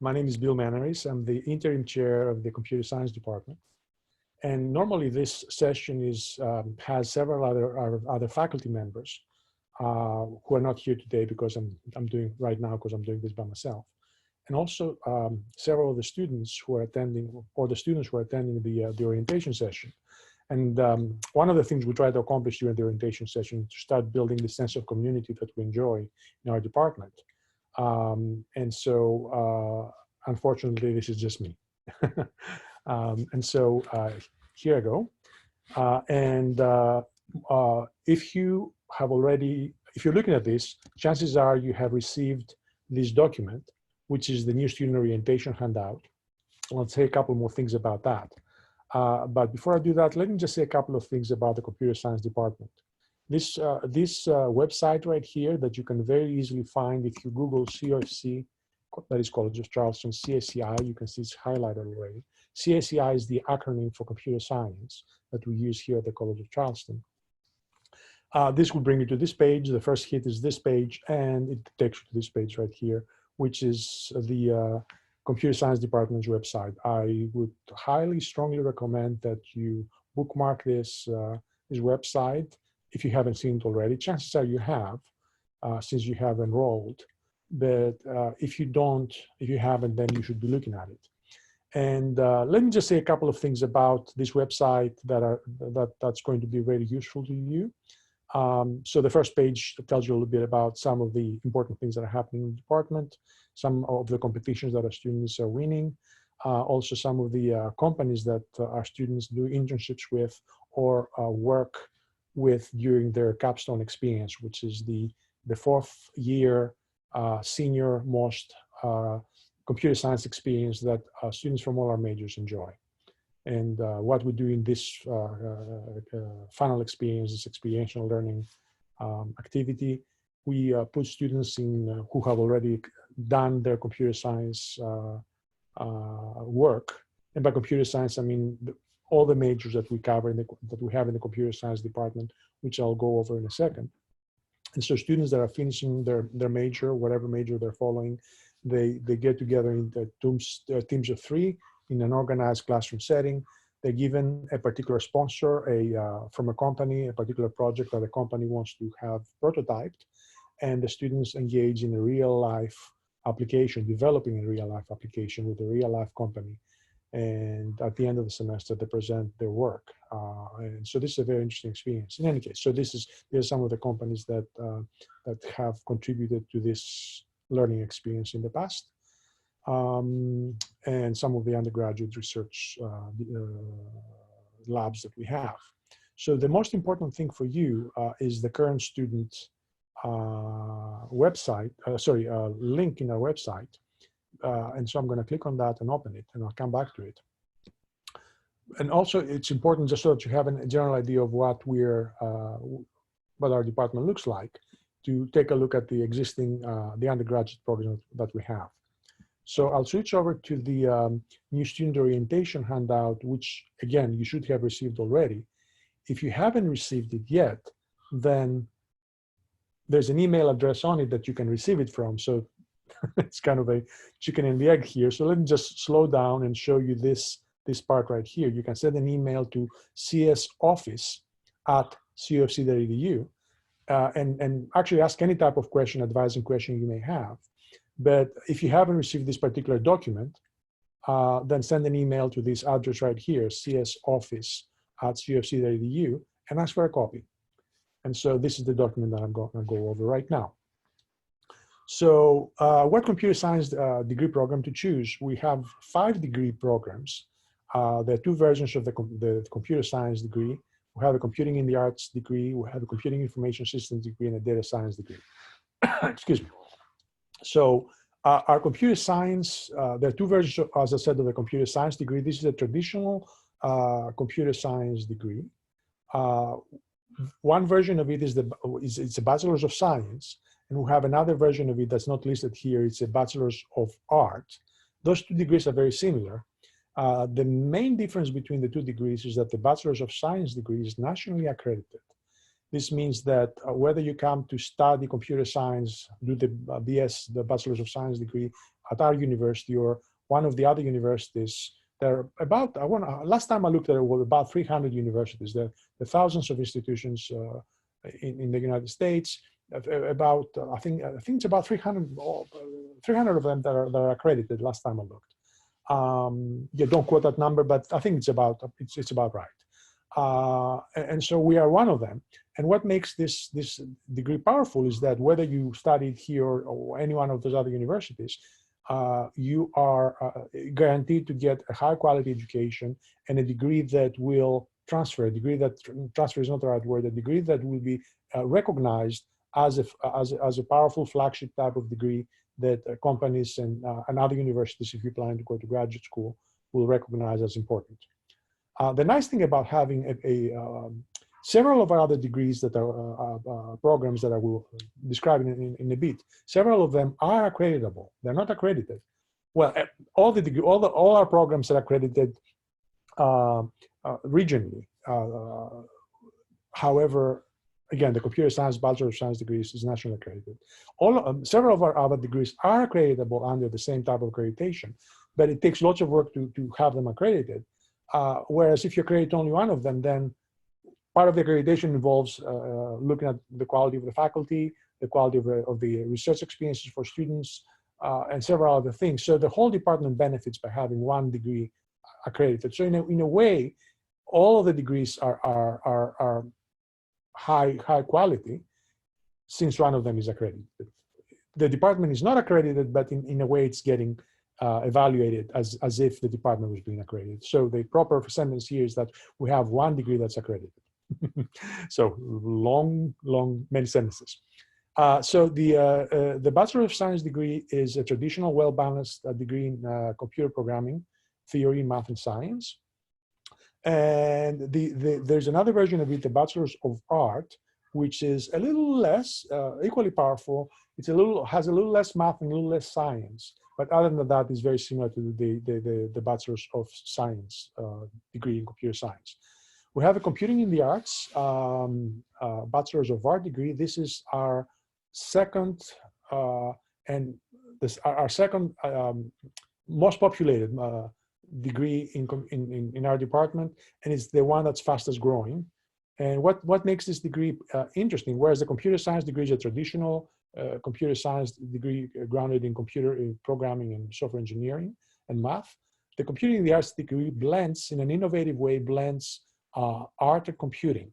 My name is Bill Manaris. I'm the interim chair of the computer science department. And normally this session has several other faculty members who are not here today because I'm doing right now because I'm doing this by myself. And also several of the students who are attending, or the students who are attending the orientation session. And one of the things we try to accomplish during the orientation session is to start building the sense of community that we enjoy in our department. And so, unfortunately, this is just me. And so here I go. If you have already, if you're looking at this, chances are you have received this document, which is the new student orientation handout. I'll say a couple more things about that. But before I do that, let me just say a couple of things about the computer science department. This website right here that you can very easily find if you Google CofC, that is College of Charleston, CSCI, you can see it's highlighted already. CSCI is the acronym for computer science that we use here at the College of Charleston. This will bring you to this page. The first hit is this page, and it takes you to this page right here, which is the computer science department's website. I would highly, strongly recommend that you bookmark this website if you haven't seen it already. Chances are you have, since you have enrolled. But if you haven't, then you should be looking at it. And let me just say a couple of things about this website that's going to be very useful to you. So the first page tells you a little bit about some of the important things that are happening in the department, some of the competitions that our students are winning, also some of the companies that our students do internships with or work with during their capstone experience, which is the fourth year senior most computer science experience that students from all our majors enjoy. And what we do in this final experience, this experiential learning activity, we put students in who have already done their computer science work. And by computer science, I mean all the majors that we cover, that we have in the computer science department, which I'll go over in a second. And so students that are finishing their major, whatever major they're following, they get together in the teams of 3 in an organized classroom setting. They're given a particular sponsor from a company, a particular project that the company wants to have prototyped, and the students engage in a real-life application, developing a real-life application with a real-life company. And at the end of the semester, they present their work. And so this is a very interesting experience. In any case, so these are some of the companies that have contributed to this learning experience in the past. And some of the undergraduate research labs that we have. So the most important thing for you is the current student website, link in our website. And so I'm going to click on that and open it, and I'll come back to it. And also, it's important just so that you have a general idea of what our department looks like, to take a look at the existing, the undergraduate programs that we have. So I'll switch over to the new student orientation handout, which again, you should have received already. If you haven't received it yet, then there's an email address on it that you can receive it from. So it's kind of a chicken and the egg here. So let me just slow down and show you this part right here. You can send an email to csoffice@cofc.edu and actually ask any type of question, advising question you may have. But if you haven't received this particular document, then send an email to this address right here, csoffice@cofc.edu, and ask for a copy. And so this is the document that I'm going to go over right now. So what computer science degree program to choose? We have 5 degree programs. There are 2 versions of the computer science degree. We have a computing in the arts degree, we have a computing information systems degree, and a data science degree. Excuse me. So our computer science, there are 2 versions, as I said, of the computer science degree. This is a traditional computer science degree. One version of it is it's a bachelor's of science, and we have another version of it that's not listed here. It's a bachelor's of art. Those 2 degrees are very similar. The main difference between the 2 degrees is that the bachelor's of science degree is nationally accredited. This means that whether you come to study computer science, do the BS, the Bachelor's of Science degree at our university or one of the other universities. There are about, last time I looked, there were about 300 universities. There are thousands of institutions in the United States. About, I think it's about 300 of them that are accredited. Last time I looked. Yeah, don't quote that number, but I think it's about right. And so we are one of them. And what makes this degree powerful is that whether you studied here or any one of those other universities, you are guaranteed to get a high quality education and a degree that will transfer. A degree that transfer is not the right word. A degree that will be recognized as a powerful flagship type of degree that companies and other universities, if you plan to go to graduate school, will recognize as important. The nice thing about having several of our other degrees that are programs that I will describe in a bit, several of them are accreditable. They're not accredited. Well, all our programs are accredited regionally. However, again, the computer science, Bachelor of Science degrees is nationally accredited. Several of our other degrees are accreditable under the same type of accreditation, but it takes lots of work to have them accredited. Whereas if you accredit only one of them, then part of the accreditation involves looking at the quality of the faculty, the quality of the research experiences for students, and several other things. So the whole department benefits by having one degree accredited. So in a way, all of the degrees are high quality, since one of them is accredited. The department is not accredited, but in a way it's getting evaluated as if the department was being accredited. So the proper sentence here is that we have one degree that's accredited. So many sentences. So the Bachelor of Science degree is a traditional, well-balanced degree in computer programming, theory, math, and science. And there's another version of it, the Bachelor's of Art, which is a little less, equally powerful. Has a little less math and a little less science. But other than that, it's very similar to the Bachelor's of Science degree in computer science. We have a Computing in the Arts, Bachelor's of Art degree. This is our second most populated degree in our department, and it's the one that's fastest growing. And what makes this degree interesting, whereas the computer science degree is a traditional computer science degree grounded in computer programming and software engineering and math, the Computing in the Arts degree blends, in an innovative way, blends art and computing.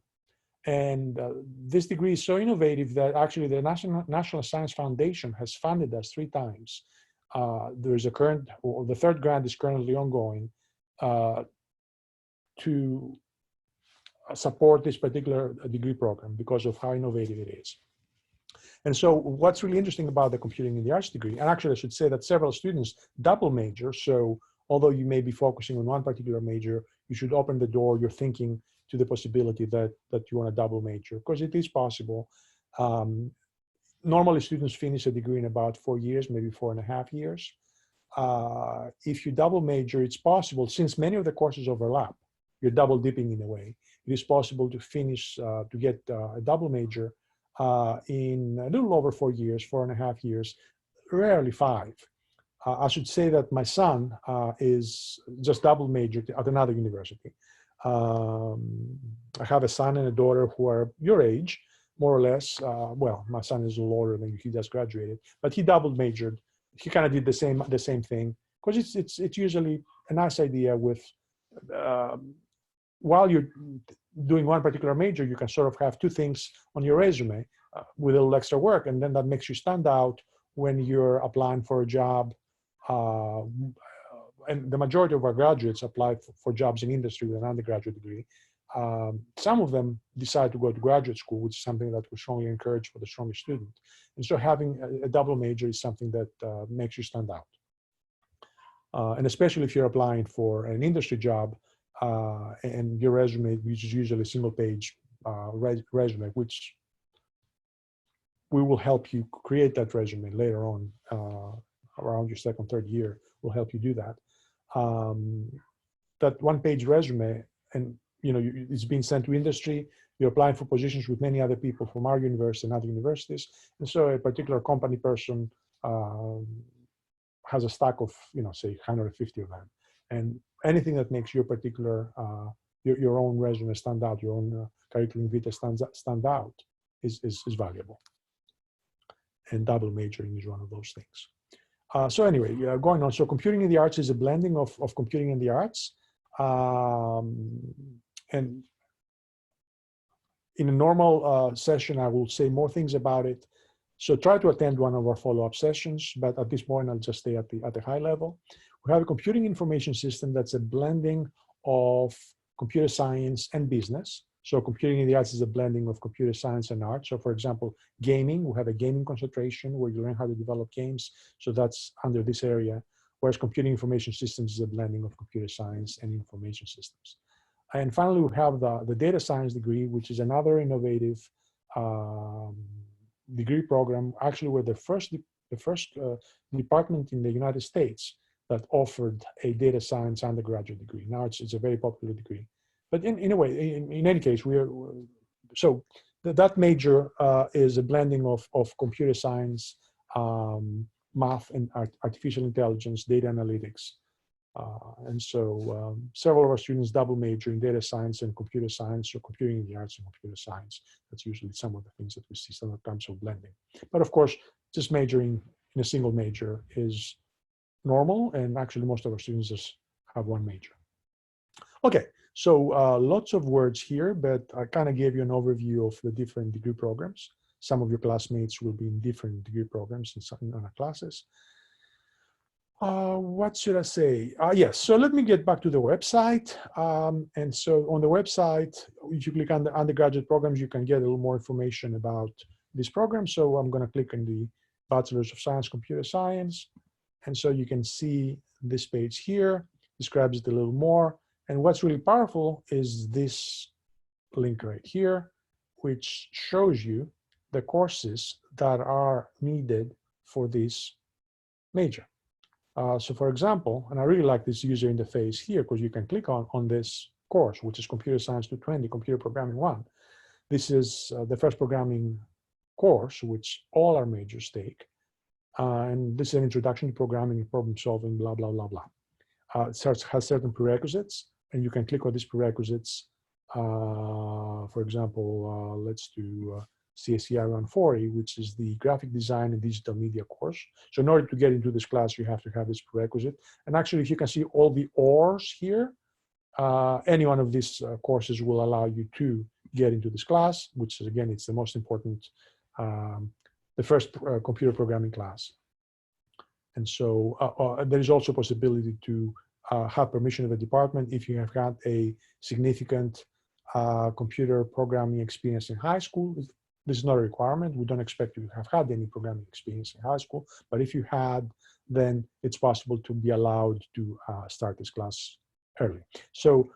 And this degree is so innovative that actually the National Science Foundation has funded us 3 times. There is the third grant is currently ongoing to support this particular degree program because of how innovative it is. And so what's really interesting about the Computing in the Arts degree, and actually I should say that several students double major, so although you may be focusing on one particular major, you should open the door, your thinking, to the possibility that you want to double major, because it is possible. Normally students finish a degree in about 4 years, maybe 4.5 years. If you double major, it's possible, since many of the courses overlap, you're double dipping in a way. It is possible to finish, to get a double major in a little over 4 years, 4.5 years, rarely 5. I should say that my son is just double majored at another university. I have a son and a daughter who are your age, more or less. Well, my son is a little older than you, he just graduated, but he double majored. He kind of did the same thing, because it's usually a nice idea with, while you're doing one particular major, you can sort of have 2 things on your resume with a little extra work, and then that makes you stand out when you're applying for a job. And the majority of our graduates apply for jobs in industry with an undergraduate degree. Some of them decide to go to graduate school, which is something that we strongly encourage for the strongest student. And so having a double major is something that makes you stand out. And especially if you're applying for an industry job, and your resume, which is usually a single-page resume, which we will help you create that resume later on, around your 2nd, 3rd year, will help you do that. That one-page resume, and it's being sent to industry. You're applying for positions with many other people from our university and other universities, and so a particular company person has a stack of, say 150 of them. And anything that makes your particular, your own resume stand out, your own curriculum vitae stand out is valuable. And double majoring is one of those things. So anyway, going on. So computing in the arts is a blending of computing in the arts. And in a normal session, I will say more things about it. So try to attend one of our follow-up sessions, but at this point, I'll just stay at the high level. We have a computing information system that's a blending of computer science and business. So computing in the arts is a blending of computer science and art. So for example, gaming, we have a gaming concentration where you learn how to develop games. So that's under this area, whereas computing information systems is a blending of computer science and information systems. And finally, we have the data science degree, which is another innovative degree program. Actually, we're the first department in the United States that offered a data science undergraduate degree. Now it's a very popular degree. But in a way, in any case, so that major is a blending of computer science, math, and artificial intelligence, data analytics. And so several of our students double major in data science and computer science, or computing in the arts and computer science. That's usually some of the things that we see sometimes of blending. But of course, just majoring in a single major is normal, and actually most of our students just have one major. Okay, so lots of words here, but I kind of gave you an overview of the different degree programs. Some of your classmates will be in different degree programs in our classes. What should I say? Yes, so let me get back to the website. And so on the website, if you click on the undergraduate programs, you can get a little more information about this program. So I'm going to click on the Bachelor's of Science, Computer Science. And so you can see this page here, describes it a little more. And what's really powerful is this link right here, which shows you the courses that are needed for this major. So for example, and I really like this user interface here because you can click on this course, which is Computer Science 220, Computer Programming 1. This is the first programming course, which all our majors take. And this is an introduction to programming and problem solving, blah, blah, blah, blah. It has certain prerequisites, and you can click on these prerequisites. For example, let's do CSCI 140, which is the graphic design and digital media course. So in order to get into this class, you have to have this prerequisite. And actually, if you can see all the ORs here, any one of these courses will allow you to get into this class, which is, again, it's the most important, the first computer programming class. And so there is also a possibility to have permission of the department if you have had a significant computer programming experience in high school. This is not a requirement. We don't expect you to have had any programming experience in high school, but if you had, then it's possible to be allowed to start this class early. So,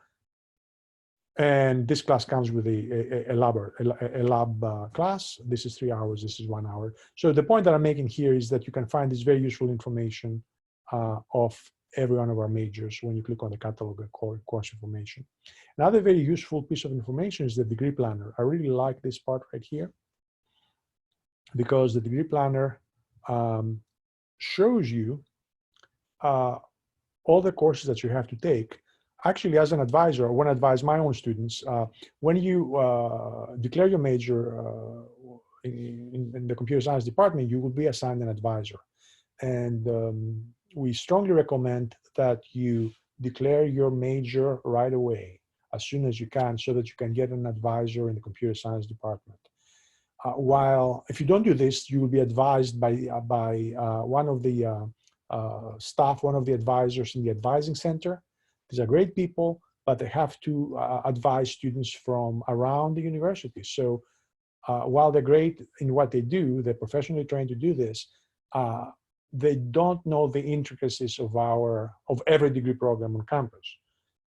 and this class comes with a lab class. This is 3 hours, this is 1 hour. So the point that I'm making here is that you can find this very useful information of every one of our majors when you click on the catalog and course information. Another very useful piece of information is the degree planner. I really like this part right here because the degree planner shows you all the courses that you have to take. Actually, as an advisor, I want to advise my own students, when you declare your major in the computer science department, you will be assigned an advisor. And we strongly recommend that you declare your major right away, as soon as you can, so that you can get an advisor in the computer science department. While if you don't do this, you will be advised by one of the staff, one of the advisors in the advising center. These are great people, but they have to advise students from around the university. So while they're great in what they do, they're professionally trained to do this, they don't know the intricacies of every degree program on campus,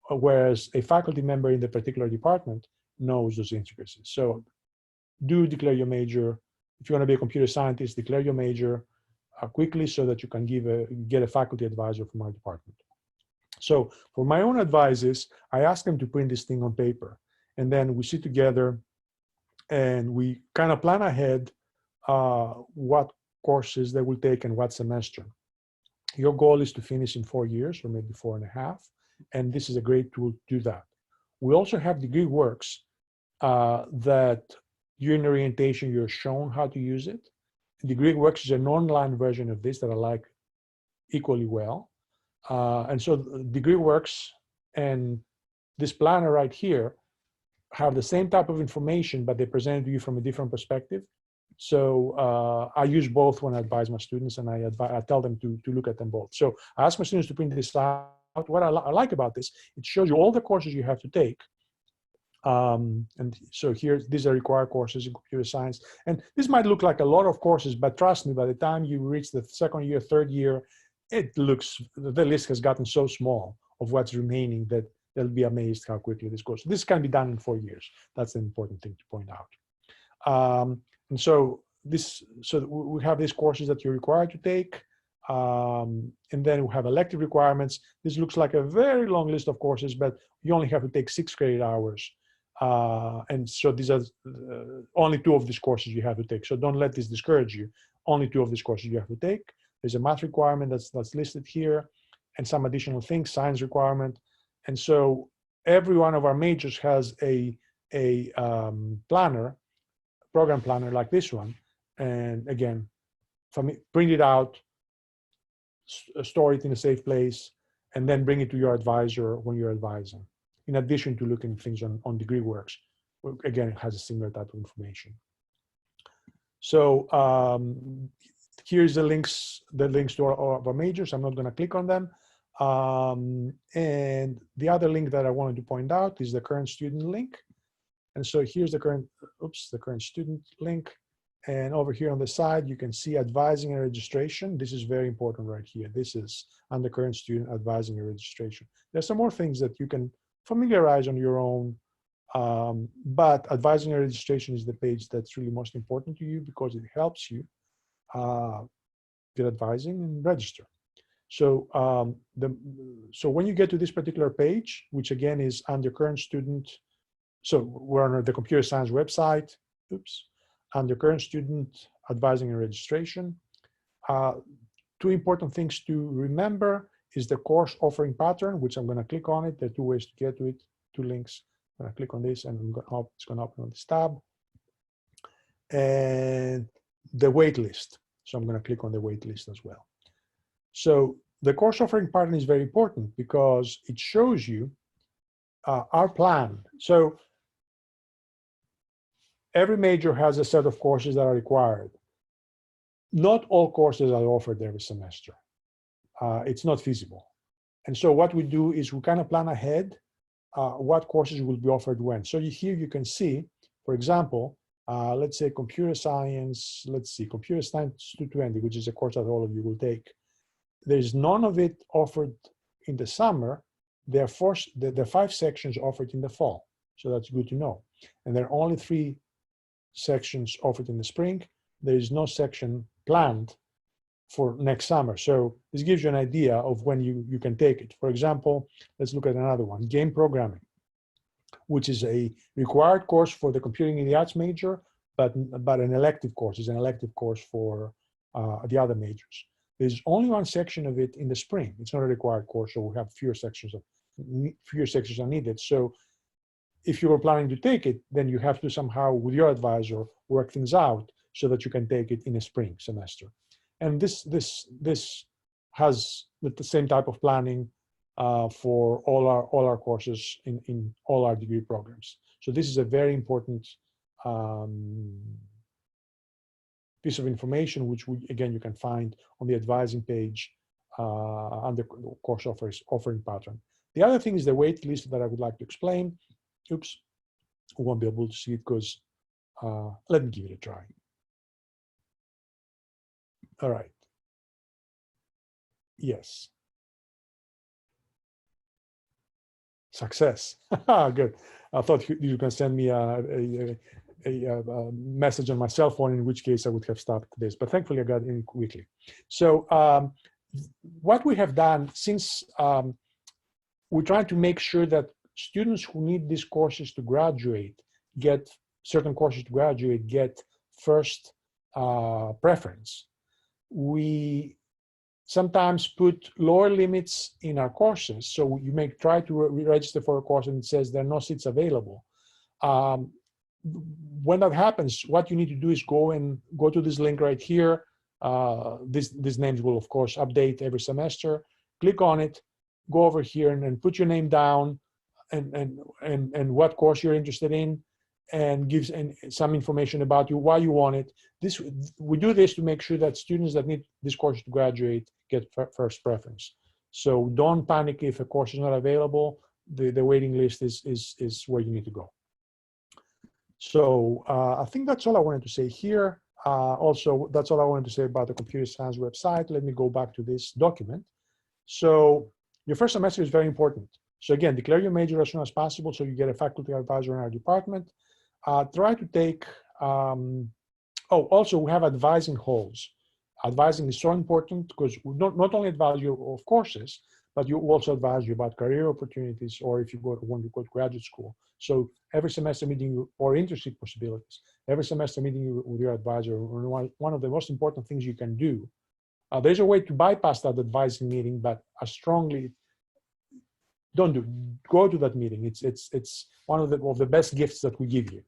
whereas a faculty member in the particular department knows those intricacies. So do declare your major. If you want to be a computer scientist, declare your major quickly so that you can get a faculty advisor from our department. So for my own advices, I ask them to print this thing on paper, and then we sit together and we kind of plan ahead what courses they will take and what semester. Your goal is to finish in 4 years or maybe 4.5, and this is a great tool to do that. We also have degree works that during orientation you're shown how to use it. Degree works is an online version of this that I like equally well. And so degree works and this planner right here have the same type of information, but they present to you from a different perspective. So I use both when I advise my students, and I tell them to look at them both. So I ask my students to print this out. What I like about this, it shows you all the courses you have to take. And so here, these are required courses in computer science. And this might look like a lot of courses, but trust me, by the time you reach the second year, third year, it looks, the list has gotten so small of what's remaining that they'll be amazed how quickly this goes. This can be done in 4 years. That's an important thing to point out. And so we have these courses that you're required to take. And then we have elective requirements. This looks like a very long list of courses, but you only have to take 6 credit hours. And so these are only 2 of these courses you have to take. So don't let this discourage you. Only 2 of these courses you have to take. There's a math requirement that's listed here, and some additional things, science requirement. And so every one of our majors has a planner, program planner like this one. And again, print it out, store it in a safe place, and then bring it to your advisor when you're advising. In addition to looking at things on degree works, again, it has a similar type of information. So here's the links to our majors. I'm not going to click on them. And the other link that I wanted to point out is the current student link. And so here's the current student link. And over here on the side, you can see advising and registration. This is very important right here. This is under current student advising and registration. There's some more things that you can familiarize on your own, but advising and registration is the page that's really most important to you because it helps you get advising and register. So so when you get to this particular page, which again is under current student, so we're on the computer science website, under current student advising and registration. 2 important things to remember is the course offering pattern, which I'm going to click on it. There are 2 ways to get to it, 2 links. I'm going to click on this and it's going to open on this tab. And the wait list. So I'm going to click on the wait list as well. So the course offering pattern is very important because it shows you our plan. So every major has a set of courses that are required. Not all courses are offered every semester. It's not feasible. And so what we do is we kind of plan ahead what courses will be offered when. So here you can see, for example, let's say computer science, computer science 220, which is a course that all of you will take. There's none of it offered in the summer. There are 5 sections offered in the fall. So that's good to know. And there are only 3 sections offered in the spring. There is no section planned for next summer. So this gives you an idea of when you can take it. For example, let's look at another one, game programming, which is a required course for the computing in the arts major, but an elective course. Is an elective course for the other majors. There's only 1 section of it in the spring. It's not a required course, so we have fewer sections are needed. So if you were planning to take it, then you have to somehow, with your advisor, work things out so that you can take it in a spring semester. And this has the same type of planning for all our courses in all our degree programs. So this is a very important piece of information, which again you can find on the advising page under course offering pattern. The other thing is the wait list that I would like to explain. Oops, we won't be able to see it because let me give it a try. All right. Yes. Success. Good. I thought you can send me a message on my cell phone, in which case I would have stopped this, but thankfully I got in quickly. So what we have done, since we're trying to make sure that students who need these courses to graduate, get first preference, we sometimes put lower limits in our courses. So you may try to register for a course and it says there are no seats available. When that happens, what you need to do is go to this link right here. These names will, of course, update every semester. Click on it, go over here and put your name down and what course you're interested in, and gives some information about you, why you want it. We do this to make sure that students that need this course to graduate get first preference. So don't panic if a course is not available. The waiting list is where you need to go. So I think that's all I wanted to say here. Also, that's all I wanted to say about the computer science website. Let me go back to this document. So your first semester is very important. So again, declare your major as soon as possible so you get a faculty advisor in our department. Try to take, also we have advising halls. Advising is so important because we not only advise you of courses, but you also advise you about career opportunities or if you want to go to graduate school. So every semester meeting you, or internship possibilities, every semester meeting you with your advisor, one of the most important things you can do. There's a way to bypass that advising meeting, but I strongly go to that meeting. It's one of the best gifts that we give you,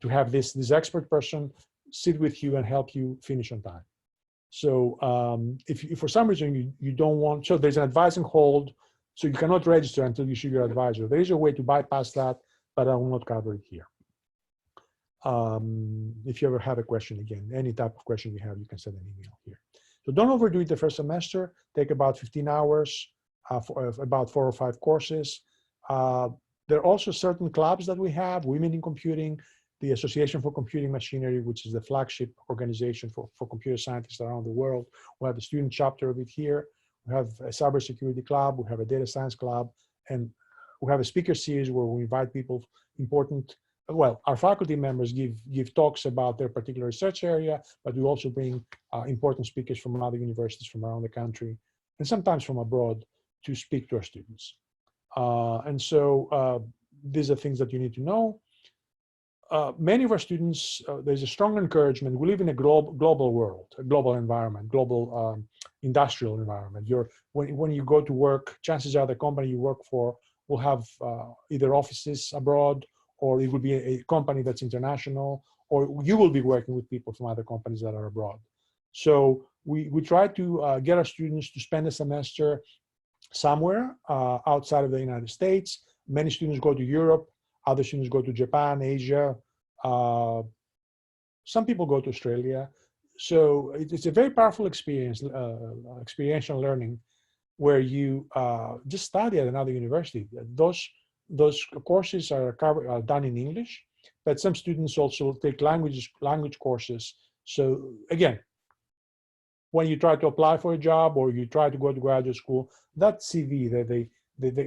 to have this expert person sit with you and help you finish on time. So if for some reason you don't want, so there's an advising hold, so you cannot register until you see your advisor. There is a way to bypass that, but I will not cover it here. If you ever have a question, again, any type of question you have, you can send an email here. So don't overdo it the first semester. Take about 15 hours for about 4 or 5 courses. There are also certain clubs that we have, Women in Computing, the Association for Computing Machinery, which is the flagship organization for computer scientists around the world. We have the student chapter of it here. We have a cybersecurity club. We have a data science club. And we have a speaker series where we invite people our faculty members give talks about their particular research area, but we also bring important speakers from other universities from around the country and sometimes from abroad to speak to our students. And so these are things that you need to know. Many of our students, there's a strong encouragement. We live in a global world, a global environment, global industrial environment. When you go to work, chances are the company you work for will have either offices abroad, or it will be a company that's international, or you will be working with people from other companies that are abroad. So we try to get our students to spend a semester somewhere outside of the United States. Many students go to Europe. Other students go to Japan, Asia. Some people go to Australia. So it's a very powerful experience, experiential learning, where you just study at another university. Those courses are done in English, but some students also take language courses. So again, when you try to apply for a job or you try to go to graduate school, that CV,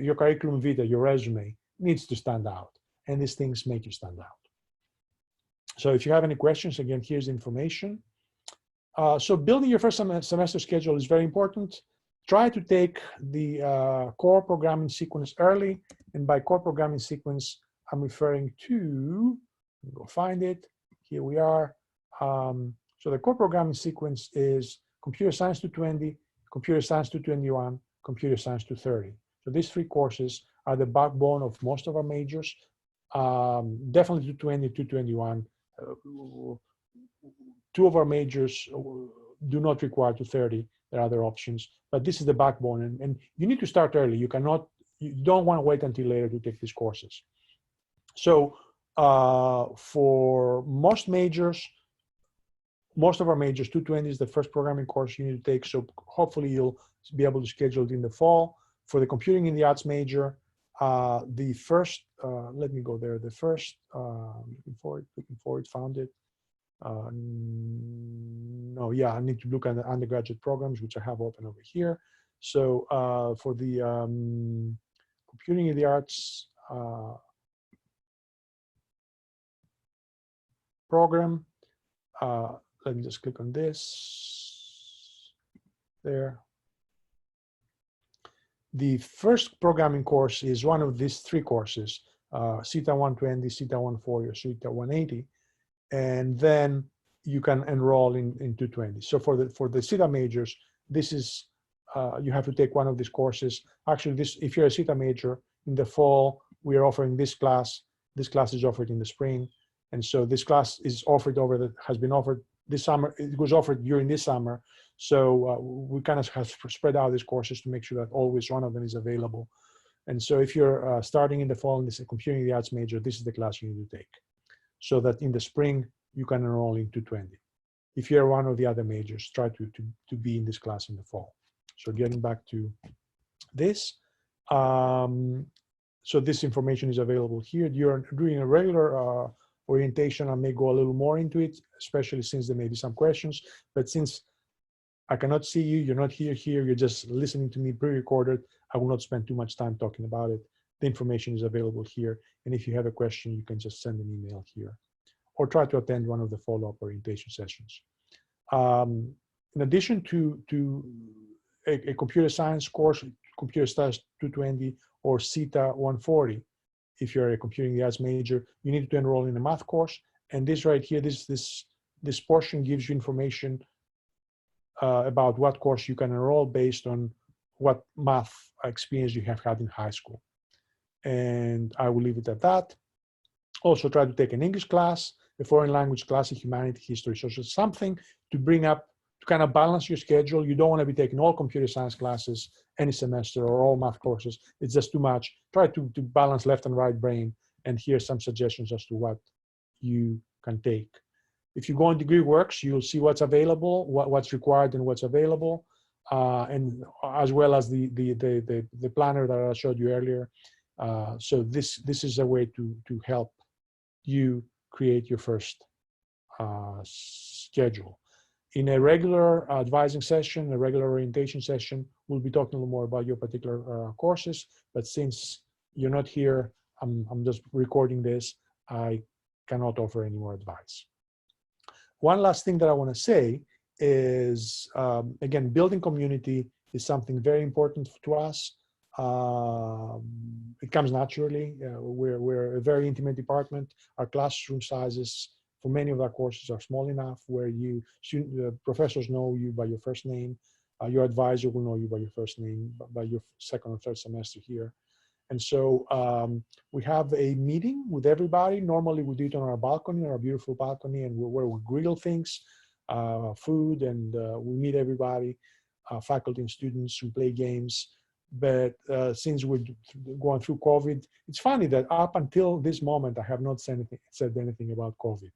your curriculum vitae, your resume, needs to stand out. And these things make you stand out. So if you have any questions, again, here's the information. So building your first semester schedule is very important. Try to take the core programming sequence early. And by core programming sequence, I'm referring to, go find it. Here we are. So the core programming sequence is Computer Science 220, Computer Science 221, Computer Science 230. So these 3 courses are the backbone of most of our majors. Definitely 220, 221. 2 of our majors do not require 230. There are other options, but this is the backbone, and you need to start early. You don't want to wait until later to take these courses. So for most of our majors, 220 is the first programming course you need to take. So hopefully you'll be able to schedule it in the fall. For the computing in the arts major, the first, let me go there. The first, looking for it, found it. No, yeah, I need to look at the undergraduate programs, which I have open over here. So for the computing in the arts program, let me just click on this. There. The first programming course is one of these 3 courses, CETA 120, CETA 140, or CETA 180. And then you can enroll in 220. So for the CETA majors, this is you have to take one of these courses. Actually, if you're a CETA major, in the fall, we are offering this class. This class is offered in the spring. And so this class is offered has been offered this summer. It was offered during this summer. So we kind of have spread out these courses to make sure that always one of them is available. And so if you're starting in the fall and this is a computing the arts major, this is the class you need to take, so that in the spring you can enroll in 220. If you're one of the other majors, try to be in this class in the fall. So getting back to this, so this information is available here. You're doing a regular orientation. I may go a little more into it, especially since there may be some questions. But since I cannot see you, you're not here, you're just listening to me pre-recorded, I will not spend too much time talking about it. The information is available here. And if you have a question, you can just send an email here or try to attend one of the follow-up orientation sessions. In addition to a computer science course, Computer Studies 220 or CETA 140, if you're a computing the arts major, you need to enroll in a math course. And this right here, this portion gives you information about what course you can enroll based on what math experience you have had in high school. And I will leave it at that. Also try to take an English class, a foreign language class, a humanity, history, social, something to bring up, to kind of balance your schedule. You don't want to be taking all computer science classes any semester or all math courses. It's just too much. Try to balance left and right brain, and here's some suggestions as to what you can take. If you go on Degree Works, you'll see what's available, what's required and what's available, and as well as the planner that I showed you earlier. So this is a way to help you create your first schedule. In a regular advising session, a regular orientation session, we'll be talking a little more about your particular courses. But since you're not here, I'm just recording this, I cannot offer any more advice. One last thing that I want to say is, again, building community is something very important to us. It comes naturally. We're a very intimate department. Our classroom sizes for many of our courses are small enough where professors know you by your first name. Your advisor will know you by your first name, by your second or third semester here. And so we have a meeting with everybody. Normally we do it on our balcony, our beautiful balcony, and where we grill things, food, and we meet everybody, faculty and students, who play games. But since we're going through COVID, it's funny that up until this moment, I have not said anything about COVID,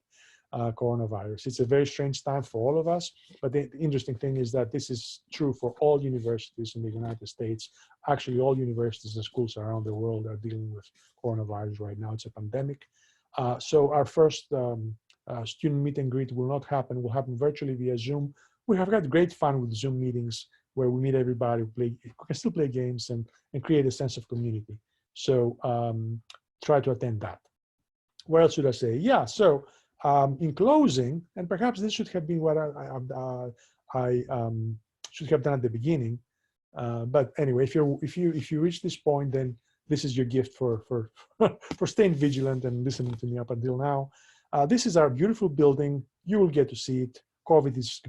coronavirus. It's a very strange time for all of us. But the interesting thing is that this is true for all universities in the United States. Actually, all universities and schools around the world are dealing with coronavirus right now. It's a pandemic. So our first student meet and greet will not happen. Will happen virtually via Zoom. We have had great fun with Zoom meetings where we meet everybody, we can still play games and create a sense of community. So try to attend that. What else should I say? Yeah, so in closing, and perhaps this should have been what I should have done at the beginning. But anyway, if you reach this point, then this is your gift for staying vigilant and listening to me up until now. This is our beautiful building. You will get to see it. COVID is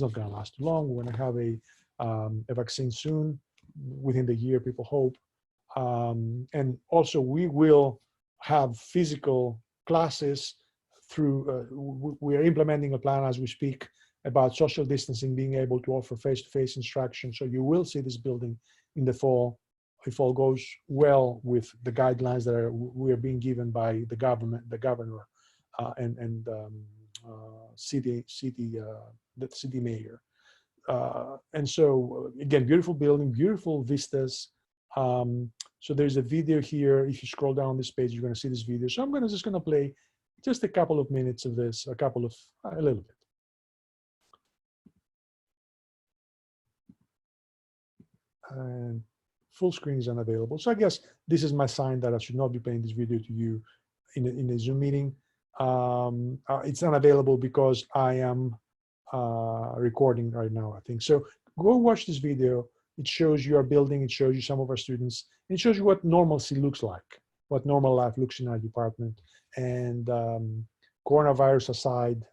not gonna last too long. We're gonna have a vaccine soon, within the year, people hope. And also we will have physical classes through, we are implementing a plan as we speak about social distancing, being able to offer face-to-face instruction. So you will see this building in the fall, if all goes well with the guidelines that we are being given by the government, the governor, and the city mayor. And so again, beautiful building, beautiful vistas. So there's a video here. If you scroll down this page, you're going to see this video. So I'm just going to play just a couple of minutes of this, a little bit. And full screen is unavailable. So I guess this is my sign that I should not be playing this video to you in a Zoom meeting. It's unavailable because I am recording right now, I think. So go watch this video. It shows you our building. It shows you some of our students. It shows you what normalcy looks like, what normal life looks in our department. And coronavirus aside,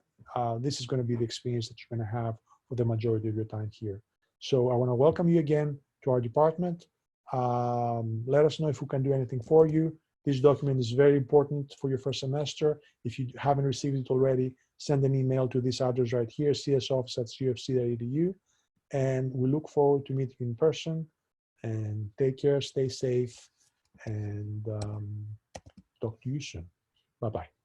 this is going to be the experience that you're going to have for the majority of your time here. So I want to welcome you again to our department. Let us know if we can do anything for you. This document is very important for your first semester. If you haven't received it already, send an email to this address right here, csoffice@cofc.edu. And we look forward to meeting you in person. And take care, stay safe, and talk to you soon. Bye-bye.